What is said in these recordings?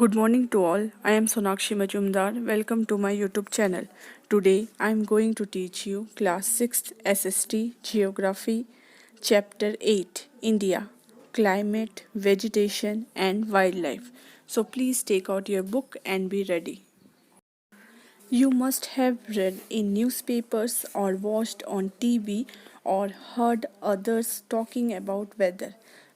Good morning to all. I am Sonakshi Majumdar. Welcome to my YouTube channel. Today I am going to teach you class 6th SST Geography chapter 8 India Climate, Vegetation and Wildlife. So please take out your book and be ready. You must have read in newspapers or watched on TV or heard others talking about weather.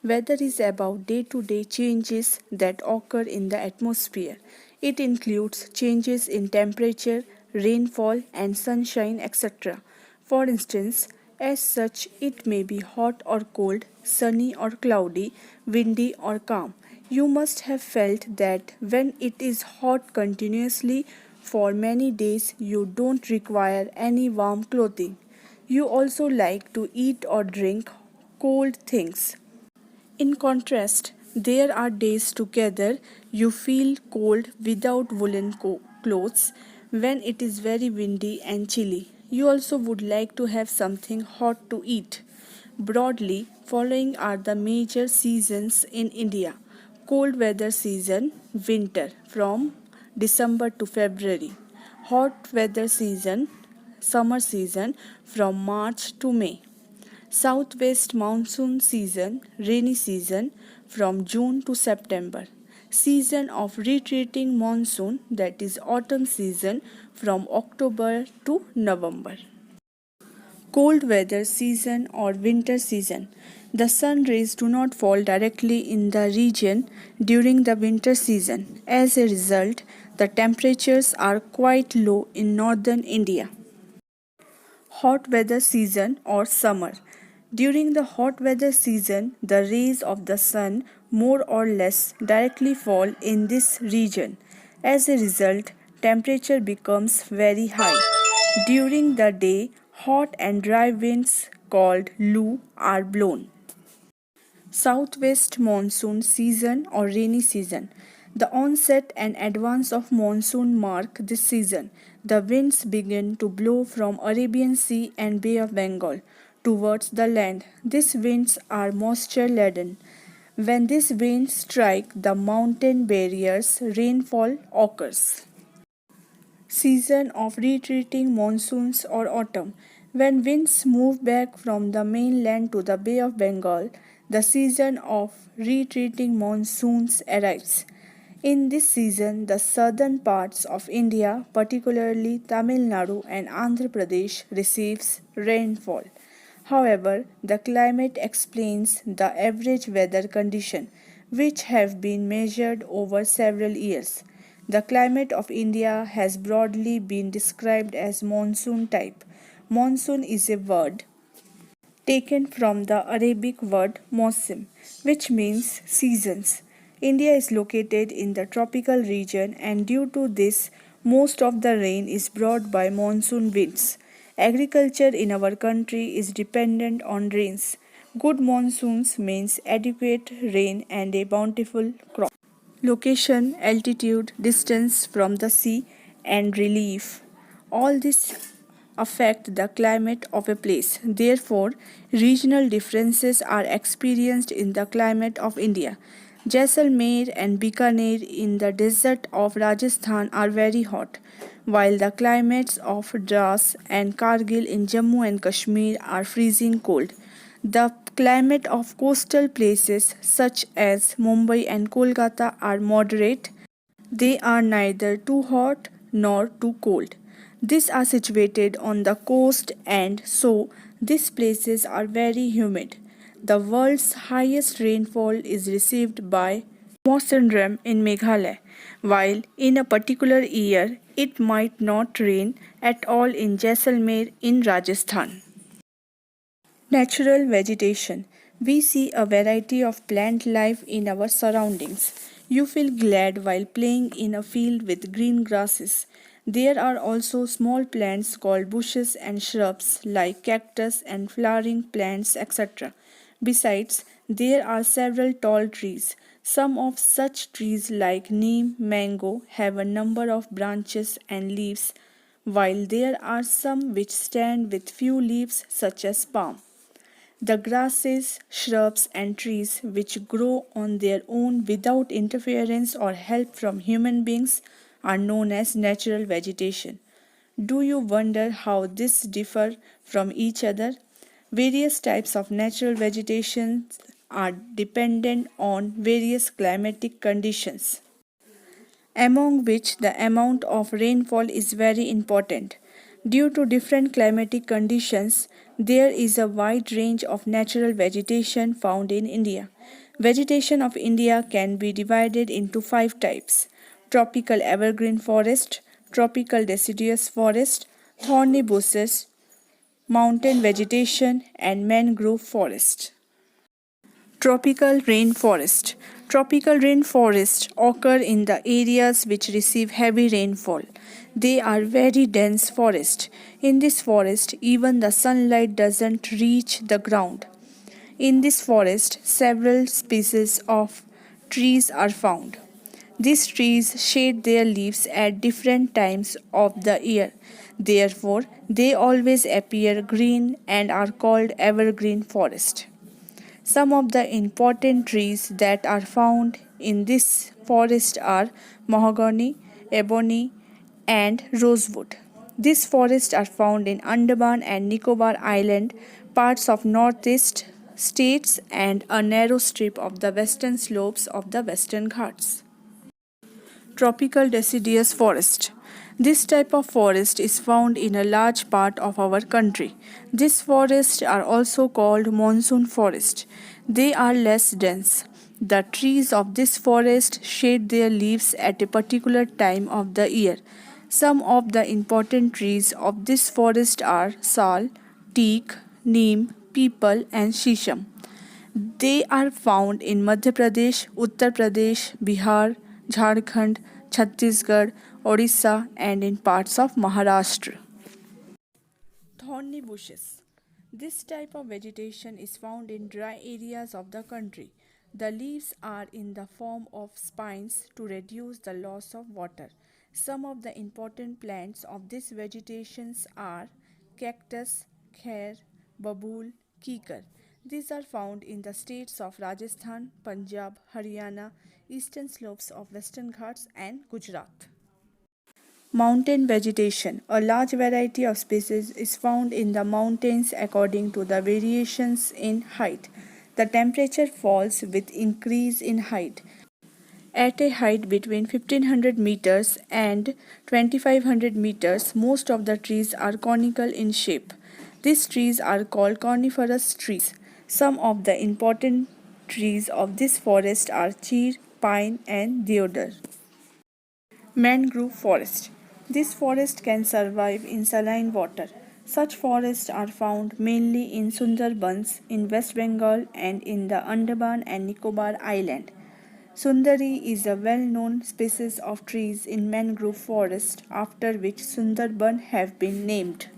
Weather is about day to day changes that occur in the atmosphere. It includes changes in temperature, rainfall, and sunshine, etc. For instance, as such, it may be hot or cold, sunny or cloudy, windy or calm. You must have felt that when it is hot continuously for many days, you don't require any warm clothing. You also like to eat or drink cold things. In contrast, there are days together you feel cold without woolen clothes when it is very windy and chilly. You also would like to have something hot to eat. Broadly, following are the major seasons in India. Cold weather season, winter from December to February. Hot weather season, summer season from March to May. Southwest monsoon season, rainy season from June to September. Season of retreating monsoon, that is autumn season from October to November. Cold weather season or winter season. The sun rays do not fall directly in the region during the winter season. As a result, the temperatures are quite low in northern India. Hot weather season or summer. During the hot weather season, the rays of the sun more or less directly fall in this region. As a result, temperature becomes very high. During the day, hot and dry winds called loo are blown. Southwest monsoon season or rainy season. The onset and advance of monsoon mark this season. The winds begin to blow from Arabian Sea and Bay of Bengal towards the land. These winds are moisture laden. When these winds strike the mountain barriers, rainfall occurs. Season of retreating monsoons or autumn. When winds move back from the mainland to the Bay of Bengal, the season of retreating monsoons arrives. In this season, the southern parts of India, particularly Tamil Nadu and Andhra Pradesh, receives rainfall. However, the climate explains the average weather condition, which have been measured over several years. The climate of India has broadly been described as monsoon type. Monsoon is a word taken from the Arabic word mausim, which means seasons. India is located in the tropical region, and due to this, most of the rain is brought by monsoon winds. Agriculture in our country is dependent on rains. Good monsoons means adequate rain and a bountiful crop. Location, altitude, distance from the sea, and relief. All this affect the climate of a place. Therefore, regional differences are experienced in the climate of India. Jaisalmer and Bikaner in the desert of Rajasthan are very hot, while the climates of Dras and Kargil in Jammu and Kashmir are freezing cold. The climate of coastal places such as Mumbai and Kolkata are moderate. They are neither too hot nor too cold. These are situated on the coast, and so these places are very humid. The world's highest rainfall is received by Mawsynram in Meghalaya, while in a particular year it might not rain at all in Jaisalmer in Rajasthan. Natural vegetation. We see a variety of plant life in our surroundings. You feel glad while playing in a field with green grasses. There are also small plants called bushes and shrubs like cactus and flowering plants, etc. Besides, there are several tall trees. Some of such trees, like neem, mango, have a number of branches and leaves, while there are some which stand with few leaves, such as palm. The grasses, shrubs, and trees which grow on their own without interference or help from human beings are known as natural vegetation. Do you wonder how this differ from each other? Various types of natural vegetation are dependent on various climatic conditions, among which the amount of rainfall is very important. Due to different climatic conditions, there is a wide range of natural vegetation found in India. Vegetation of India can be divided into five types: tropical evergreen forest, tropical deciduous forest, thorny bushes, mountain vegetation, and mangrove forest. Tropical rainforest. Tropical rainforests occur in the areas which receive heavy rainfall. They are very dense forests. In this forest, even the sunlight doesn't reach the ground. In this forest, several species of trees are found. These trees shade their leaves at different times of the year. Therefore, they always appear green and are called evergreen forest. Some of the important trees that are found in this forest are mahogany, ebony, and rosewood. These forests are found in Andaman and Nicobar Island, parts of northeast states, and a narrow strip of the western slopes of the Western Ghats. Tropical deciduous forest. This type of forest is found in a large part of our country. These forests are also called monsoon forest. They are less dense. The trees of this forest shade their leaves at a particular time of the year. Some of the important trees of this forest are sal, teak, neem, peepal, and shisham. They are found in Madhya Pradesh, Uttar Pradesh, Bihar, Jharkhand, Chhattisgarh, Odisha, and in parts of Maharashtra. Thorny bushes. This type of vegetation is found in dry areas of the country. The leaves are in the form of spines to reduce the loss of water. Some of the important plants of this vegetation are cactus, khair, babool, kikar. These are found in the states of Rajasthan, Punjab, Haryana, eastern slopes of Western Ghats, and Gujarat. Mountain vegetation. A large variety of species is found in the mountains according to the variations in height. The temperature falls with increase in height. At a height between 1500 meters and 2500 meters, most of the trees are conical in shape. These trees are called coniferous trees. Some of the important trees of this forest are cheer, pine, and deodar. Mangrove forest. This forest can survive in saline water. Such forests are found mainly in Sundarbans in West Bengal and in the Andaman and Nicobar Island. Sundari is a well-known species of trees in mangrove forest after which Sundarban have been named.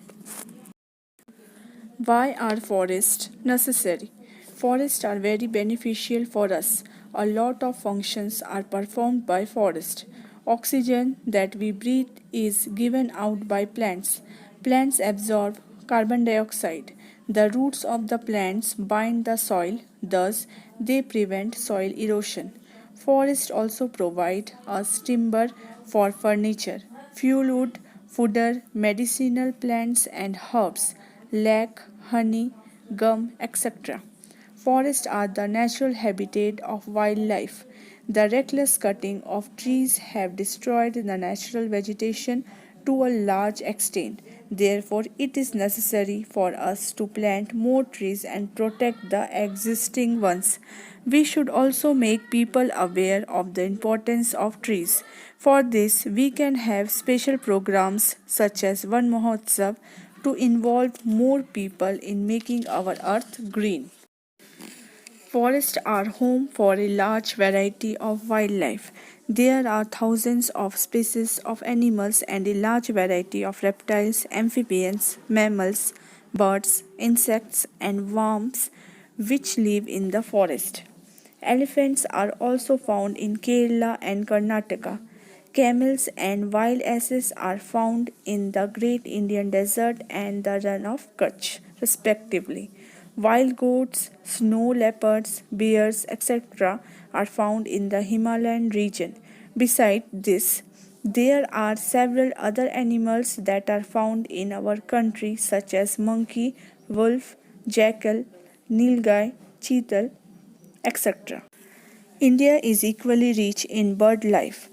Why are forests necessary? Forests are very beneficial for us. A lot of functions are performed by forest. Oxygen that we breathe is given out by plants. Plants absorb carbon dioxide. The roots of the plants bind the soil, thus they prevent soil erosion. Forests also provide us timber for furniture, fuel wood, fodder, medicinal plants and herbs, lac, honey, gum, etc. Forests are the natural habitat of wildlife. The reckless cutting of trees have destroyed the natural vegetation to a large extent. Therefore, it is necessary for us to plant more trees and protect the existing ones. We should also make people aware of the importance of trees. For this, we can have special programs such as Van Mahotsav to involve more people in making our earth green. Forests are home for a large variety of wildlife. There are thousands of species of animals and a large variety of reptiles, amphibians, mammals, birds, insects, and worms which live in the forest. Elephants are also found in Kerala and Karnataka. Camels and wild asses are found in the Great Indian Desert and the Run of Kutch, respectively. Wild goats, snow leopards, bears, etc. are found in the Himalayan region. Besides this, there are several other animals that are found in our country, such as monkey, wolf, jackal, nilgai, cheetal, etc. India is equally rich in bird life.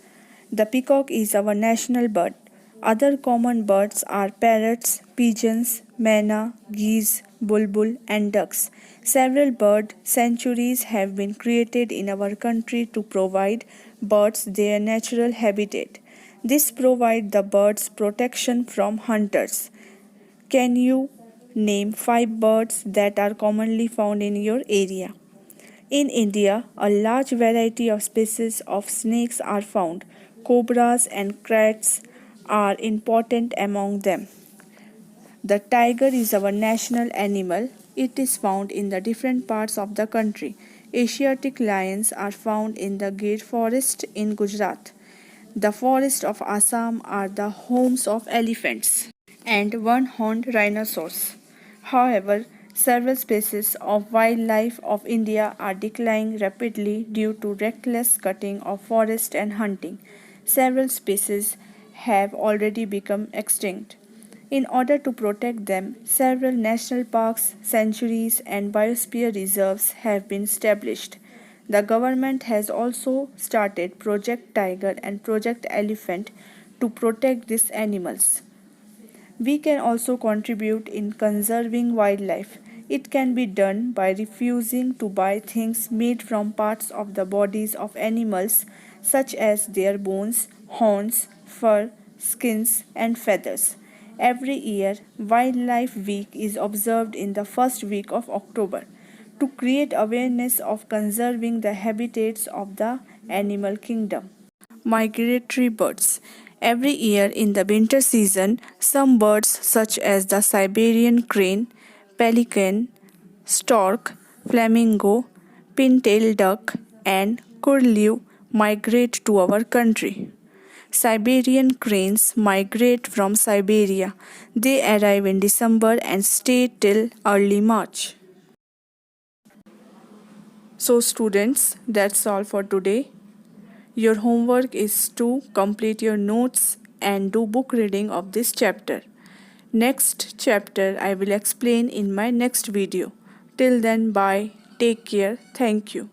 The peacock is our national bird. Other common birds are parrots, pigeons, myna, geese, bulbul, and ducks. Several bird sanctuaries have been created in our country to provide birds their natural habitat. This provides the birds protection from hunters. Can you name 5 birds that are commonly found in your area? In India, a large variety of species of snakes are found. Cobras and kraits are important among them. The tiger is our national animal. It is found in the different parts of the country. Asiatic lions are found in the Gir forest in Gujarat. The forests of Assam are the homes of elephants and one-horned rhinoceros. However, several species of wildlife of India are declining rapidly due to reckless cutting of forest and hunting. Several species have already become extinct. In order to protect them, several national parks, sanctuaries, and biosphere reserves have been established. The government has also started Project Tiger and Project Elephant to protect these animals. We can also contribute in conserving wildlife. It can be done by refusing to buy things made from parts of the bodies of animals, such as their bones, horns, fur, skins, and feathers. Every year, Wildlife Week is observed in the first week of October to create awareness of conserving the habitats of the animal kingdom. Migratory birds. Every year in the winter season, some birds such as the Siberian crane, pelican, stork, flamingo, pin-tailed duck, and curlew migrate to our country. Siberian cranes migrate from Siberia. They arrive in December and stay till early March. So, students, that's all for today. Your homework is to complete your notes and do book reading of this chapter. Next chapter I will explain in my next video. Till then, bye. Take care. Thank you.